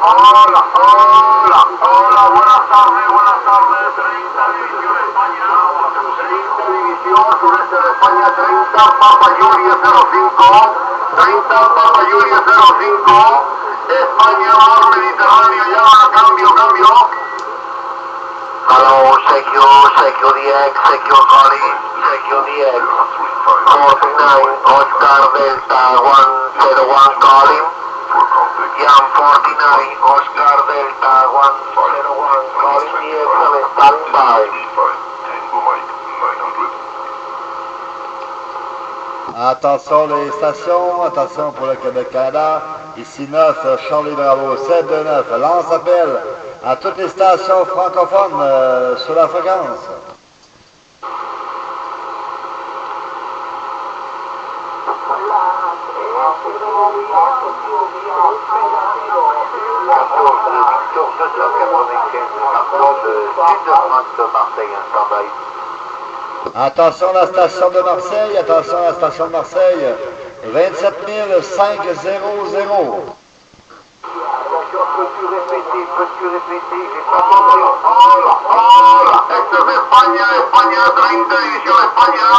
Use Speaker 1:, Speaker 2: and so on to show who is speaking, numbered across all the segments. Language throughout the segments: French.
Speaker 1: hola, buenas tardes, 30 División España, 30 División Sureste de España, 30 Papa Julia 05, 30 Papa Julia 05, España, Mar Mediterráneo, ya, cambio. Hello, secure DX, secure Charlie, secure DX, 49, Oscar Delta 101 calling. Yan 49, Oscar Delta 101, calling DX7, standing by.
Speaker 2: Attention les stations, attention pour le Québec-Canada. Ici 9, Charlie Bravo, 729, lance appel à toutes les stations francophones sur la fréquence. Attention à la station de Marseille, 27 500.
Speaker 1: Peux-tu répéter, j'ai pas compris. Hola, esto es España, 30 División España.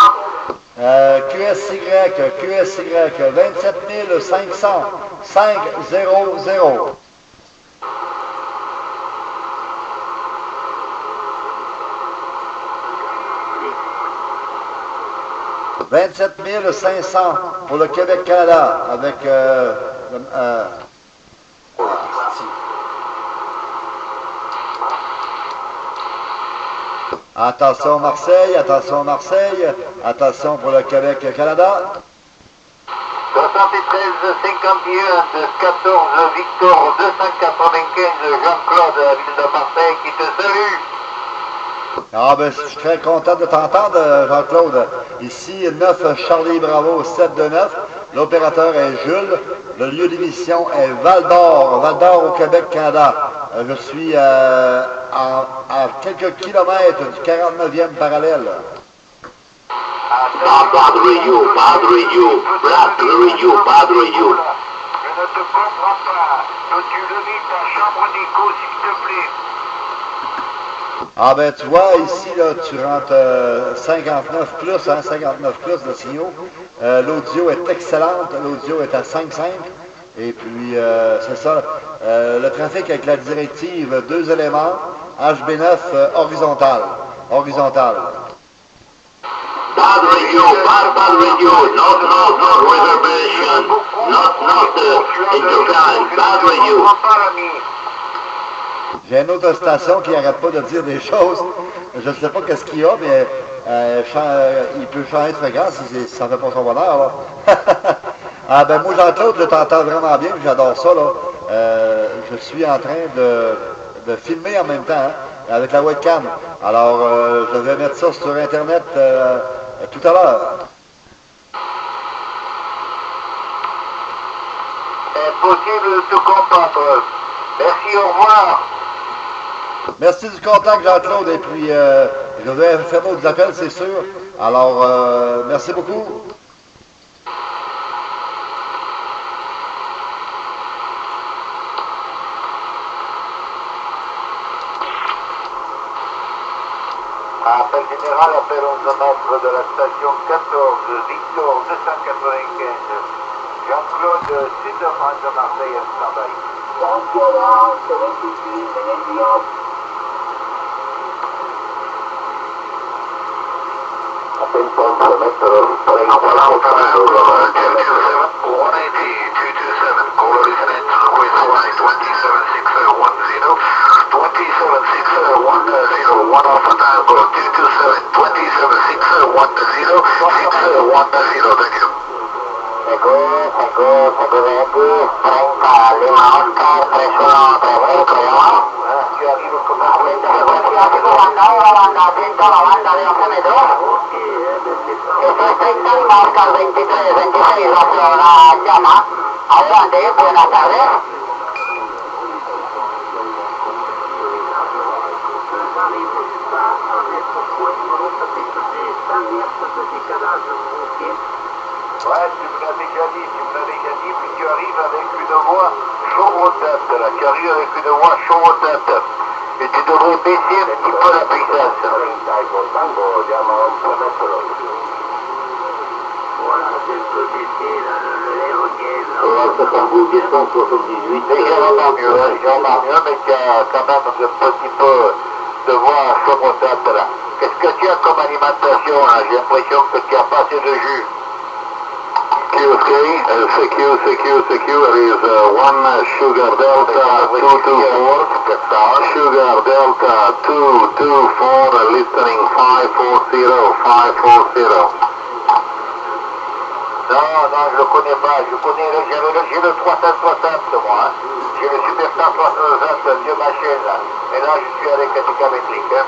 Speaker 2: QSY, 27 500, 500. 27 500 pour le Québec-Canada avec attention Marseille, attention pour le Québec-Canada.
Speaker 1: 73 51 14 Victor 295 Jean-Claude, ville de Marseille qui te salue.
Speaker 2: Ah ben, je suis très content de t'entendre, Jean-Claude. Ici, 9 Charlie Bravo, 729. L'opérateur est Jules. Le lieu d'émission est Val-d'Or au Québec-Canada. Je suis à quelques kilomètres du 49e parallèle.
Speaker 1: Bad radio. Je ne te comprends pas. Peux-tu lever ta chambre d'écho, s'il te plaît?
Speaker 2: Ah ben tu vois, ici, là, tu rentres 59 plus de signaux. L'audio est excellente, l'audio est à 5.5. Et puis, c'est ça, le trafic avec la directive 2 éléments, HB9 horizontal.
Speaker 1: Bad radio, not reservation, not interference, bad radio.
Speaker 2: J'ai une autre station qui n'arrête pas de dire des choses. Je ne sais pas qu'est-ce qu'il y a, mais il peut changer de fréquence si ça ne fait pas son bonheur. Là. Ah ben moi Jean-Claude, je t'entends vraiment bien, j'adore ça. Là. Je suis en train de filmer en même temps hein, avec la webcam. Alors je vais mettre ça sur Internet tout à l'heure.
Speaker 1: Impossible de te comprendre. Merci, au revoir.
Speaker 2: Merci du contact, Jean-Claude, et puis je vais faire d'autres appels, c'est sûr. Alors, merci beaucoup.
Speaker 1: Appel général, appel 11 mètres de la station 14, Victor 295. Jean-Claude, sud de France de Marseille, stand-by. Jean-Claude, 73, Vénézion. Appel pour un kilomètre, pour les grands plans, 227, call listening to request line 27610, 27610, 1 Alpha Tango, 227, 27610, 610, thank you. Ecco, 30 Lima Oscar, 3130, proviamo. Ci arrivo come atento, attento alla banda de 11 metros. Esto es 30 Lima Oscar, 23, 26, hacia la llama. Adelante, buenas tardes. Ouais, tu me l'as déjà dit, puis tu arrives avec une voix chaude tête, là, qui arrive avec une voix chaude aux têtes. Et tu devrais baisser un petit peu la puissance.
Speaker 3: Voilà, c'est un peu baissé, là, l'air gaz.
Speaker 1: C'est un bout de 178. Légèrement mieux, mais qui a quand même un petit peu de voix chaude aux têtes, là. Qu'est-ce que tu as comme alimentation, là? J'ai l'impression que tu as pas assez de jus. QSK, CQ is 1 Sugar Delta 224, Sugar Delta 224, listening 540. Non, je le connais pas, j'ai le 360 moi, j'ai le Super 160, vieux machine là, et là je suis avec un décamétrique. Hein.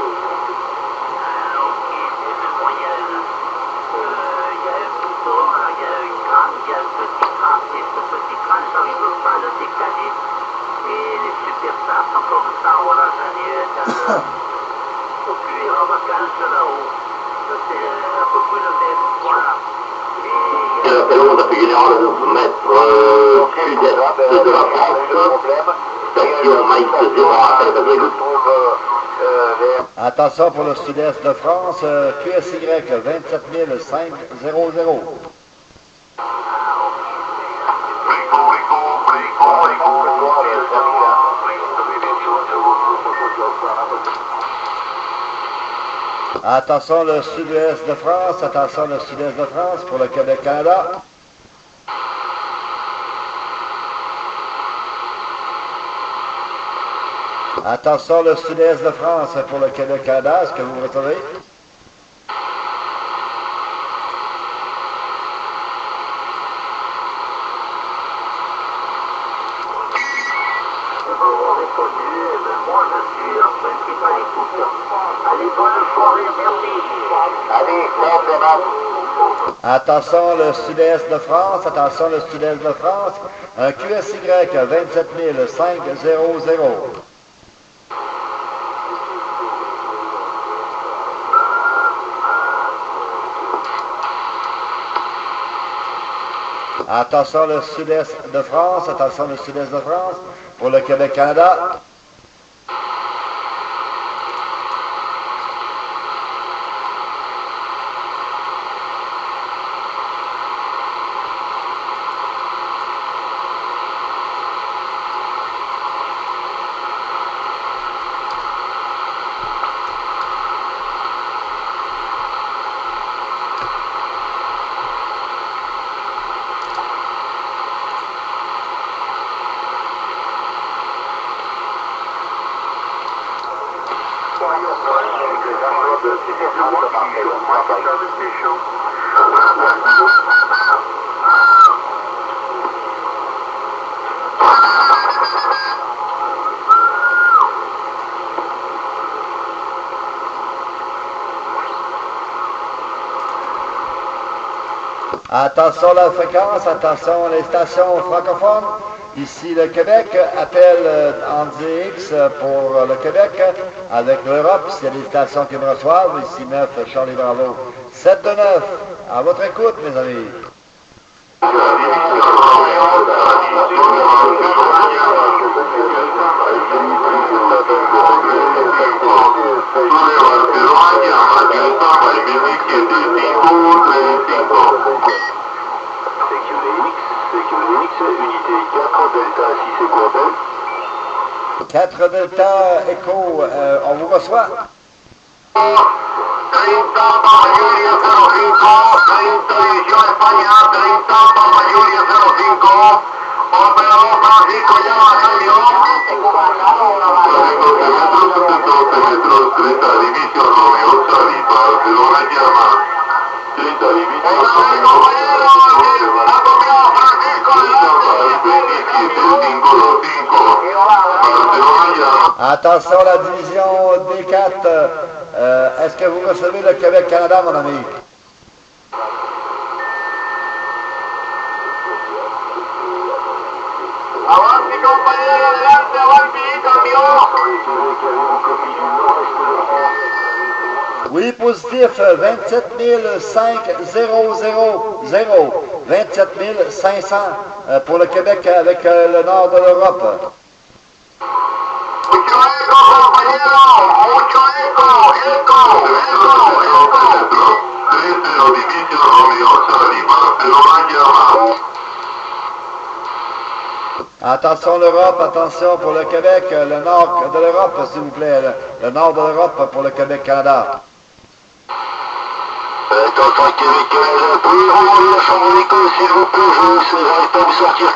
Speaker 2: Attention pour le sud-est de France, QSY 27500. Attention le sud-est de France, attention le sud-est de France pour le Québec-Canada. Attention le sud-est de France pour le Québec-Canada, est-ce que vous recevez? Attention le sud-est de France, attention le sud-est de France, un QSY 27500. Attention le sud-est de France, attention le sud-est de France, pour le Québec-Canada. Attention la fréquence, attention les stations francophones. Ici le Québec, appelle en DX pour le Québec avec l'Europe, s'il y a des stations qui me reçoivent. Ici 9, Charlie Bravo. 7 de 9, à votre écoute mes amis.
Speaker 1: Unité 4 Delta 6 Echo Hotel.
Speaker 2: 4 Delta Echo, on vous reçoit.
Speaker 1: 30 Papa Julia 05, 30 División España, 30 Papa Julia 05, operador Francisco llama a cambio. 30 División Romeo, Sari, Barcelona llama. 30 División Romeo,
Speaker 2: Attention la division D4, est-ce que vous recevez le Québec-Canada mon ami?
Speaker 1: Avanti compañero, adelante, avanti, cambio.
Speaker 2: Oui, positif, 27 500, 27 500 pour le Québec avec le nord de l'Europe.
Speaker 1: Mucho eco, compañero. Mucho eco. Eco. Desde el edificio Romeo Sarima de Lorraine.
Speaker 2: Attention l'Europe, attention pour le Québec, le nord de l'Europe, s'il vous plaît, le nord de l'Europe pour le Québec-Canada.
Speaker 1: Attention Québec, Canada, pouvez remonter la chambre d'écho, s'il vous plaît, j'arrive pas à vous sortir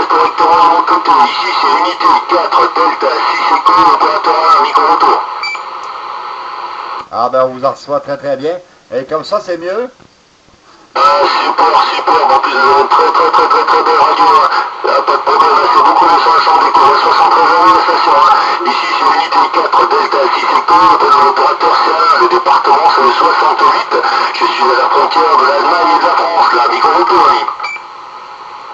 Speaker 1: correctement, de mon côté, ici c'est unité 4, Delta 6 Echo, opérateur 1, micro-retour.
Speaker 2: Ah ben on vous en reçoit très très bien. Et comme ça c'est mieux?
Speaker 1: Super, en plus vous avez une très belle radio, hein. Pas de problème, hein. C'est beaucoup de son la chambre d'écho, 73 euros la station, hein. Ici c'est unité 4, Delta 6 Echo, l'opérateur c'est 1, le département c'est le 68, je suis à la frontière de l'Allemagne et de la France, là, micro-retour, ami.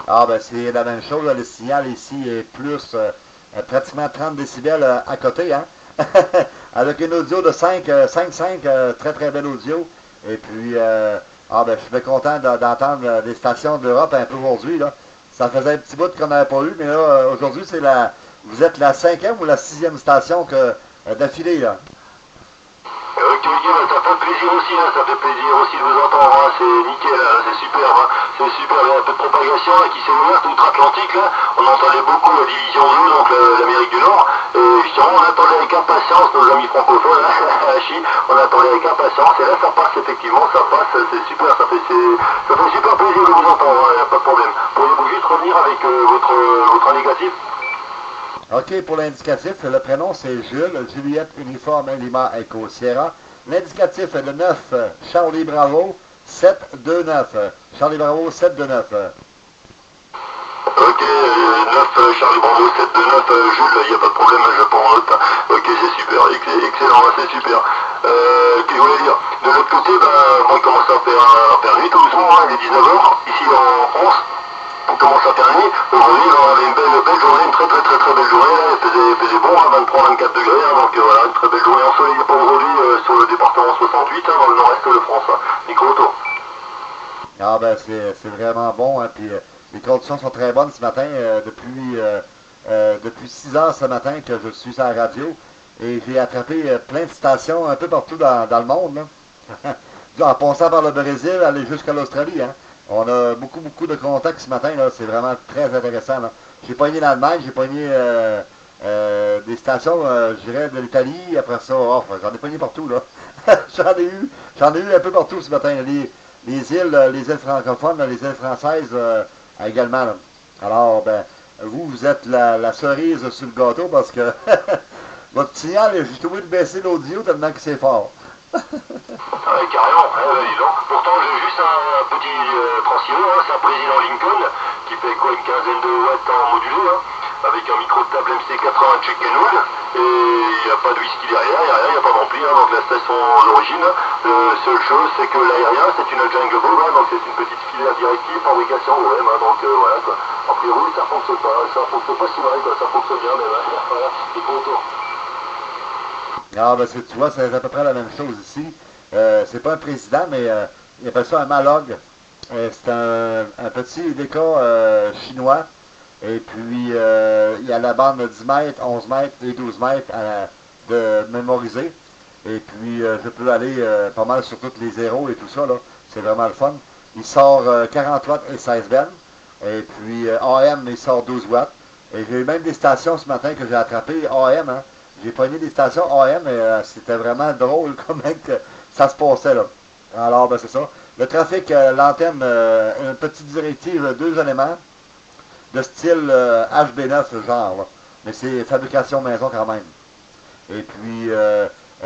Speaker 2: Ah ben c'est la même chose, le signal ici est plus pratiquement 30 décibels à côté, hein? Avec une audio de 5.5, très très belle audio. Et puis, ben, je suis content d'entendre des stations d'Europe un peu aujourd'hui, là. Ça faisait un petit bout qu'on n'avait pas eu, mais là, aujourd'hui, vous êtes la 5e ou la 6e station d'affilée, là.
Speaker 1: Ok, bah, ça fait plaisir aussi, hein, de vous entendre, hein, c'est nickel, hein, c'est super, il y a un peu de propagation là, qui s'est ouverte outre-Atlantique, là, on entendait beaucoup la division 2, donc l'Amérique du Nord, et justement on attendait avec impatience nos amis francophones, hein, on attendait avec impatience, et là ça passe effectivement, c'est super, ça fait super plaisir de vous entendre, il n'y a pas de problème. Pourriez-vous juste revenir avec votre indicatif?
Speaker 2: OK, pour l'indicatif, le prénom c'est Jules, Juliette, Uniforme, Lima, Echo, Sierra. L'indicatif est le 9, Charlie Bravo, 729. Charlie Bravo, 729.
Speaker 1: Ok, 9, Charlie Bravo, 729, Jules, il n'y a pas de problème, je prends en note. Ok, c'est super, excellent, c'est super. Qu'est-ce que je voulais dire? De l'autre côté, moi, il commence à faire nuit tout doucement, hein, il est 19h, ici en France. On commence à faire nuit. Aujourd'hui, on avait une belle journée, une très belle journée. Là, il faisait bon, hein, 23-24 degrés. Hein, donc voilà, une très belle journée ensoleillée pour aujourd'hui sur le département 68, hein, dans le nord-est de France. Hein. Micro-auto.
Speaker 2: Ah ben c'est vraiment bon, hein, puis les conditions sont très bonnes ce matin, depuis 6 heures ce matin que je suis à la radio, et j'ai attrapé plein de stations un peu partout dans le monde, là. En passant par le Brésil, aller jusqu'à l'Australie, hein. On a beaucoup de contacts ce matin, là. C'est vraiment très intéressant, là. J'ai pogné l'Allemagne, j'ai pogné des stations, je dirais, de l'Italie, après ça, j'en ai pogné partout, là. J'en ai eu un peu partout ce matin. Les îles francophones, les îles françaises également, là. Alors, ben, vous êtes la cerise sur le gâteau parce que votre signal, j'ai obligé de baisser l'audio tellement que c'est fort.
Speaker 1: Carrément, dis donc. Pourtant j'ai juste un petit transceiver, hein, c'est un président Lincoln qui fait quoi, une quinzaine de watts en modulé, hein, avec un micro de table MC80 Checkenwood, et il n'y a pas de whisky derrière, il n'y a rien, il n'y a pas d'ampli, hein, donc la station d'origine, la seule chose c'est que l'aérien c'est une Jungle Bob, hein, donc c'est une petite filière directive, fabrication OM, hein, donc voilà quoi. A priori ça fonctionne pas si mal, quoi, ça fonctionne bien, mais voilà, il faut autour.
Speaker 2: Ah, ben, tu vois, c'est à peu près la même chose ici. C'est pas un président, mais il appelle ça un Malog. C'est un petit DK chinois. Et puis, il y a la bande de 10 mètres, 11 mètres et 12 mètres de mémoriser. Et puis, je peux aller pas mal sur toutes les zéros et tout ça, là. C'est vraiment le fun. Il sort 40 watts et 16 bennes. Et puis, AM, il sort 12 watts. Et j'ai eu même des stations ce matin que j'ai attrapées AM, hein. J'ai pogné des stations AM et c'était vraiment drôle comment que ça se passait, là. Alors, ben c'est ça. Le trafic, l'antenne, une petite directive, 2 éléments de style HB9, genre, là. Mais c'est fabrication maison quand même. Et puis,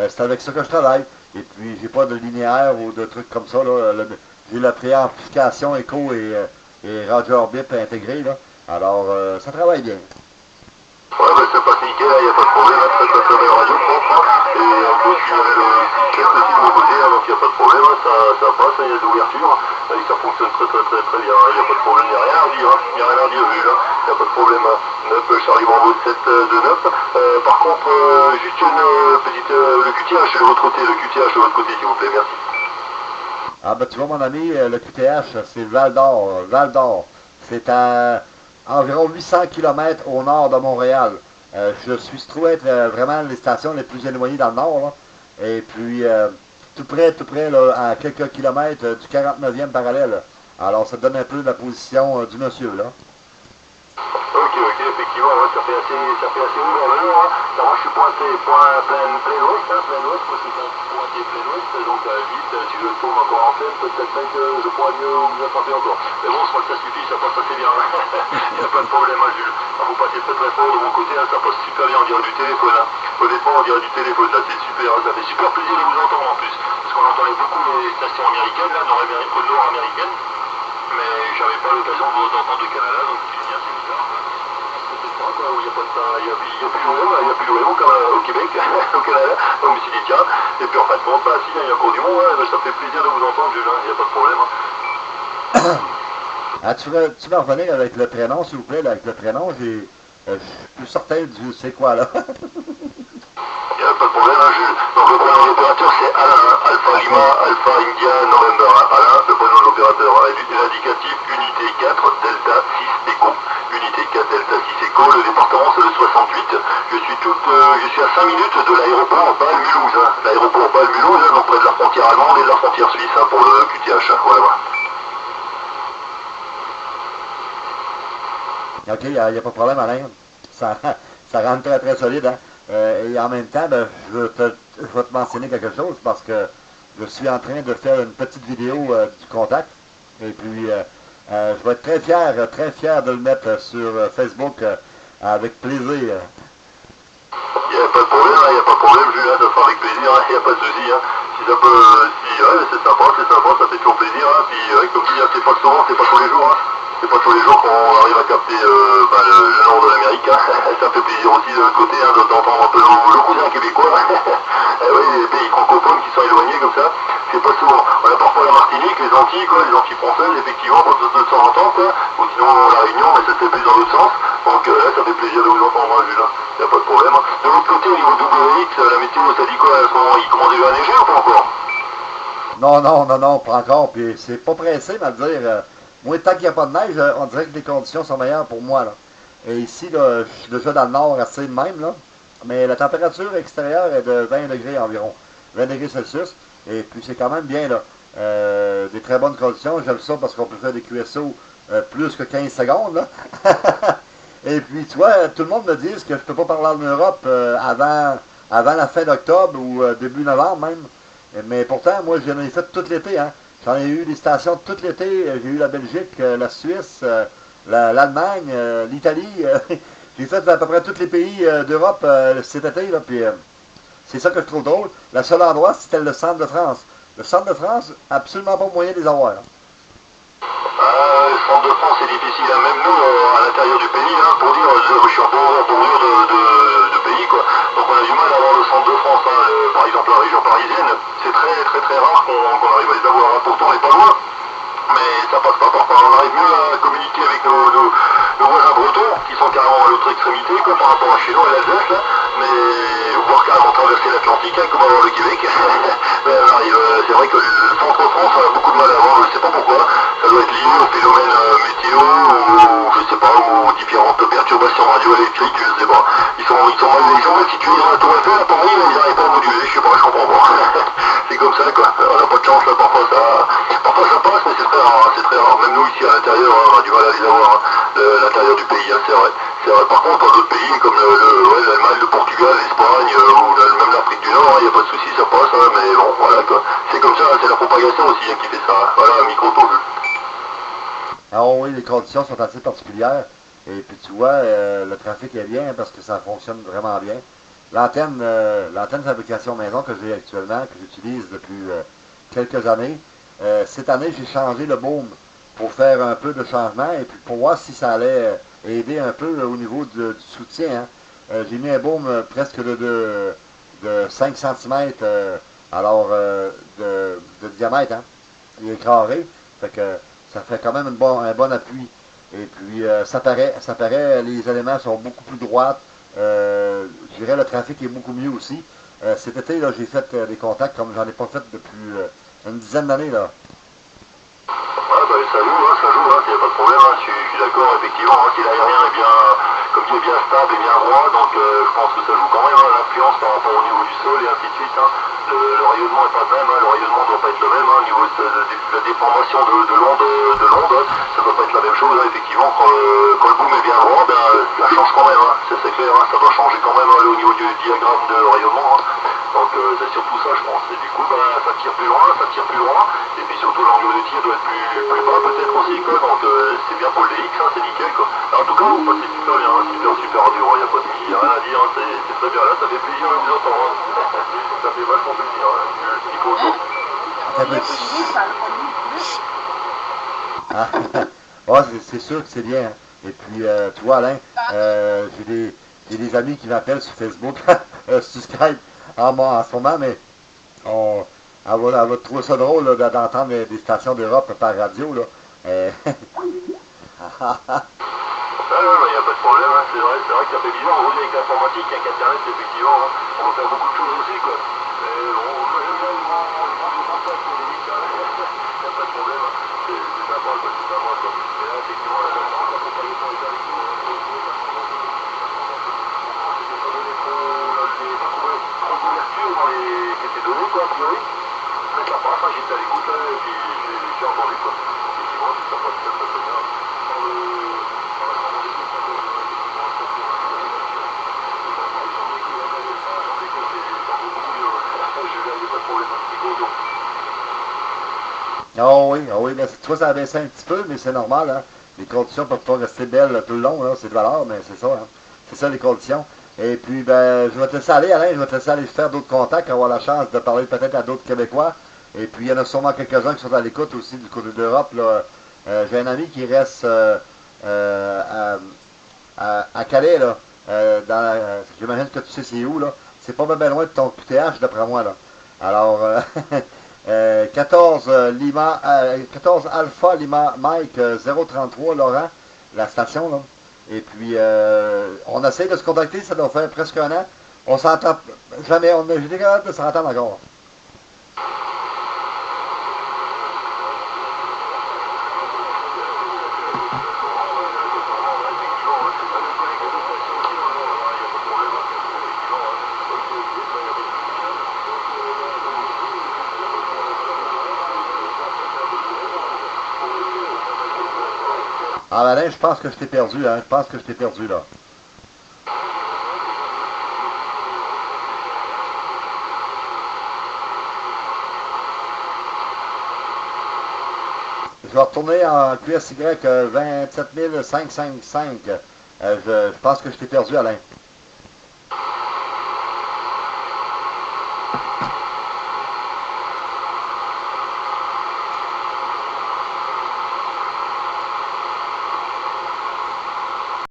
Speaker 2: c'est avec ça que je travaille. Et puis, j'ai pas de linéaire ou de trucs comme ça, là. J'ai la préamplification écho et radio bip intégré, là. Alors, ça travaille bien.
Speaker 1: Ouais, bah c'est pas nickel, il n'y a pas de problème, hein, très belle radio propre, hein, et en plus il y avait le casque aussi de mon côté, hein, donc il n'y a pas de problème, hein, ça passe, il y a de l'ouverture, et ça fonctionne très bien, il n'y a pas de problème, il n'y a rien à dire, il n'y a rien à dire, Jules, il n'y a pas de problème, 9 Charlie Bravo 7 de 9. Par contre, juste une petite, le QTH de votre côté, s'il vous plaît, merci.
Speaker 2: Ah ben tu vois mon ami, le QTH, c'est Val d'Or. C'est à environ 800 km au nord de Montréal. Je suis trouvé être vraiment les stations les plus éloignées dans le nord, là. Et puis, tout près, là, à quelques kilomètres du 49e parallèle, là. Alors, ça donne un peu la position du monsieur, là.
Speaker 1: Ok, effectivement, ouais, ça fait assez haut dans le nord. Hein. Alors, moi, je suis pointé plein ouest, moi, je suis pointé plein ouest, donc à la limite, si je tourne encore en tête, peut-être même que je pourrais mieux vous attraper encore. Mais bon, je crois que ça suffit, ça passe assez bien. Il n'y a pas de problème, hein, Jules. Alors, vous passez très fort de mon côté, hein, ça passe super bien, on dirait du téléphone. Hein. Honnêtement, on dirait du téléphone, là, c'est super, hein, ça fait super plaisir de vous entendre en plus. Parce qu'on entendait beaucoup les stations américaines, là, nord-américaines, mais j'avais pas l'occasion d'entendre du Canada, donc c'est bien, c'est bizarre. Il n'y a pas de ça, il n'y a plus de rayon comme au Québec, au Canada. Donc je me suis dit tiens, et puis en fin de compte, bah, si, il y a encore du monde, ouais, ça fait plaisir de vous entendre, Jules, il n'y a pas de problème.
Speaker 2: Ah, tu vas revenir avec le prénom, s'il vous plaît, là, avec le prénom, je suis plus certain du c'est quoi, là.
Speaker 1: Il n'y a pas de problème, hein, Jules. Donc le prénom de l'opérateur c'est Alain, hein, Alpha Lima, Alpha India, November, hein, Alain, le prénom de l'opérateur, l'indicatif unité 4, Delta 6 Echo. Unité 4 Delta 6 Echo, le département c'est le 68. Je suis à 5 minutes de l'aéroport Bâle-Mulhouse. Hein. L'aéroport Bâle-Mulhouse, hein, donc près de la frontière allemande et de la frontière suisse, hein, pour le QTH. Hein. Voilà.
Speaker 2: OK, il n'y a pas de problème, Alain. Ça, ça rend très solide, hein. Et en même temps, ben, je vais te mentionner quelque chose parce que je suis en train de faire une petite vidéo du contact. Et puis, je vais être très fier de le mettre sur Facebook avec plaisir.
Speaker 1: Il n'y a pas de problème, il n'y a pas de problème, Julien, ça sera avec plaisir, il n'y a pas de souci. Hein. Si ça peut, ouais, c'est sympa, ça fait toujours plaisir. Hein. Puis, comme je dis, c'est pas souvent, c'est pas tous les jours. Hein. C'est pas tous les jours qu'on arrive à capter le nord de l'Amérique. Hein. Ça fait plaisir aussi de l'autre côté, hein, d'entendre un peu le cousin québécois. Oui, les pays francophones qui sont éloignés comme ça, c'est pas souvent. On a parfois la Martinique, les Antilles, quoi, les Antilles françaises, effectivement, quand de temps en temps, quoi. Ou sinon la Réunion, mais ça se fait plus dans l'autre sens. Donc là, ça fait plaisir de vous entendre, hein, Julien. Il n'y a pas de problème. Hein. De l'autre côté, au niveau WX, la météo, ça dit quoi à ce moment? Il commence déjà à neiger ou pas encore?
Speaker 2: Non, pas encore. Puis c'est pas pressé, mais à dire. Moi, tant qu'il n'y a pas de neige, on dirait que les conditions sont meilleures pour moi, là. Et ici, là, je suis déjà dans le nord assez de même, là. Mais la température extérieure est de 20 degrés environ. 20 degrés Celsius. Et puis c'est quand même bien, là. Des très bonnes conditions. J'aime ça parce qu'on peut faire des QSO plus que 15 secondes, là. Et puis, tu vois, tout le monde me dit que je ne peux pas parler en Europe avant la fin d'octobre ou début novembre même. Mais pourtant, moi, j'en ai fait tout l'été, hein. J'en ai eu des stations tout l'été. J'ai eu la Belgique, la Suisse, l'Allemagne, l'Italie. J'ai fait à peu près tous les pays d'Europe cet été, là. Puis, c'est ça que je trouve drôle. Le seul endroit, c'était le centre de France. Le centre de France, absolument pas moyen de les avoir. Hein.
Speaker 1: Le centre de France, c'est difficile, hein. Même nous, à l'intérieur du pays, hein, pour dire, je suis en bordure de pays, quoi. Donc on a du mal à avoir le centre de France, hein. Par exemple la région parisienne, c'est très rare qu'on arrive à les avoir, hein. Pourtant on n'est pas loin, mais ça passe pas parfois. On arrive mieux à communiquer avec nos voisins bretons, qui sont carrément à l'autre extrémité, quoi, par rapport à chez nous et l'Alsace, là, mais voire carrément traverser l'Atlantique, hein, comme avoir le Québec. Mais on arrive, c'est vrai que le centre de France, on a beaucoup de mal à avoir, je ne sais pas pourquoi. Ça doit être lié au phénomène météo, ou je sais pas, aux différentes perturbations radioélectriques, je sais pas. Ils sont mal situés dans la tour Eiffel à Paris, mais ils n'arrivent pas à moduler, je sais pas, je comprends pas. C'est comme ça, quoi. On n'a pas de chance, là, parfois ça passe, mais c'est très rare, hein, c'est très rare. Même nous, ici, à l'intérieur, on a du mal à les avoir, hein, l'intérieur du pays, hein, c'est vrai. C'est vrai. Par contre, dans d'autres pays, comme l'Allemagne, le Portugal, l'Espagne, ou même l'Afrique du Nord, il n'y a pas de souci, ça passe, hein, mais bon, voilà, quoi. C'est comme ça, c'est la propagation aussi, hein, qui fait ça, hein. Voilà, un micro-taux.
Speaker 2: Ah oui, les conditions sont assez particulières. Et puis tu vois, le trafic est bien parce que ça fonctionne vraiment bien. L'antenne fabrication maison que j'ai actuellement, que j'utilise depuis quelques années, cette année j'ai changé le boom pour faire un peu de changement et puis pour voir si ça allait aider un peu au niveau du soutien. Hein. J'ai mis un boom presque de 5 cm de diamètre. Hein. Il est carré. Fait que ça fait quand même un bon appui. Et puis, ça paraît, les éléments sont beaucoup plus droits. Je dirais le trafic est beaucoup mieux aussi. Cet été, là, j'ai fait des contacts comme j'en ai pas fait depuis une dizaine d'années, là.
Speaker 1: Ouais, ben ça joue, hein, y a pas de problème, hein, je suis d'accord, effectivement, hein, si l'aérien est bien, comme tu es bien stable et bien droit, donc je pense que ça joue quand même hein, l'influence par rapport au niveau du sol et ainsi de suite. Hein. Le rayonnement n'est pas le même, hein, le rayonnement ne doit pas être le même hein, au niveau de la déformation de l'onde, ça ne doit pas être la même chose, hein, effectivement, quand le boom est bien droit, ben, ça change quand même, hein, c'est clair, hein, ça doit changer quand même hein, au niveau du diagramme de rayonnement. Hein. Donc c'est surtout ça je pense, et du coup ben, ça tire plus loin, et puis surtout l'angle de tir doit être plus bas peut-être aussi, quoi. Donc c'est bien pour le DX, hein, c'est nickel quoi. Alors, en tout cas vous passez super bien, hein, super dur, il n'y a pas de y a rien à dire, hein, c'est très bien là, ça fait plaisir à vous entendre, hein. Ça fait vachement plaisir, hein. Je suis content.
Speaker 2: Ah, ouais, c'est sûr que c'est bien. Hein. Et puis, tu vois, Alain, j'ai des amis qui m'appellent sur Facebook, sur Skype, en ce moment, mais elle va trouver ça drôle là, d'entendre des stations d'Europe par radio. Là.
Speaker 1: Ah non, il n'y a pas de problème, hein. C'est vrai que ça fait bizarre, aujourd'hui avec l'informatique, avec Internet, effectivement, hein, on va faire beaucoup de choses aussi, quoi. Mais moi j'aime bien le grand contact, c'est délicat, il n'y a pas de problème, hein. C'est sympa, quoi, c'est sympa, quoi. Mais là, effectivement, la France, la compagnie pour les avec nous, c'était pas donné trop, là, j'ai pas trouvé trop d'ouverture dans les qui étaient données, quoi, a priori. Mais ça passe, hein, j'étais à l'écoute, là, et puis j'ai entendu, quoi. Effectivement, ça passe très très très bien. Dans le...
Speaker 2: Ah oui, mais tu vois, ça a baissé un petit peu, mais c'est normal. Hein. Les conditions peuvent pas rester belles tout le long, hein, c'est de valeur, mais c'est ça. Hein. C'est ça les conditions. Et puis, ben, je vais te laisser aller, Alain, je vais te laisser aller faire d'autres contacts, avoir la chance de parler peut-être à d'autres Québécois. Et puis, il y en a sûrement quelques-uns qui sont à l'écoute aussi du côté d'Europe. J'ai un ami qui reste à Calais, là. J'imagine que tu sais c'est où, là. C'est pas bien loin de ton QTH, d'après moi, là. Alors, 14, 14 Alpha Lima Mike 033 Laurent, la station, là. Et puis, on essaie de se contacter, ça doit faire presque un an. On s'entend jamais, on est capable de s'entendre encore. Ah, Alain, je pense que je t'ai perdu, hein. Je pense que je t'ai perdu, là. Je vais retourner en QSY 27555. Je pense que je t'ai perdu, Alain.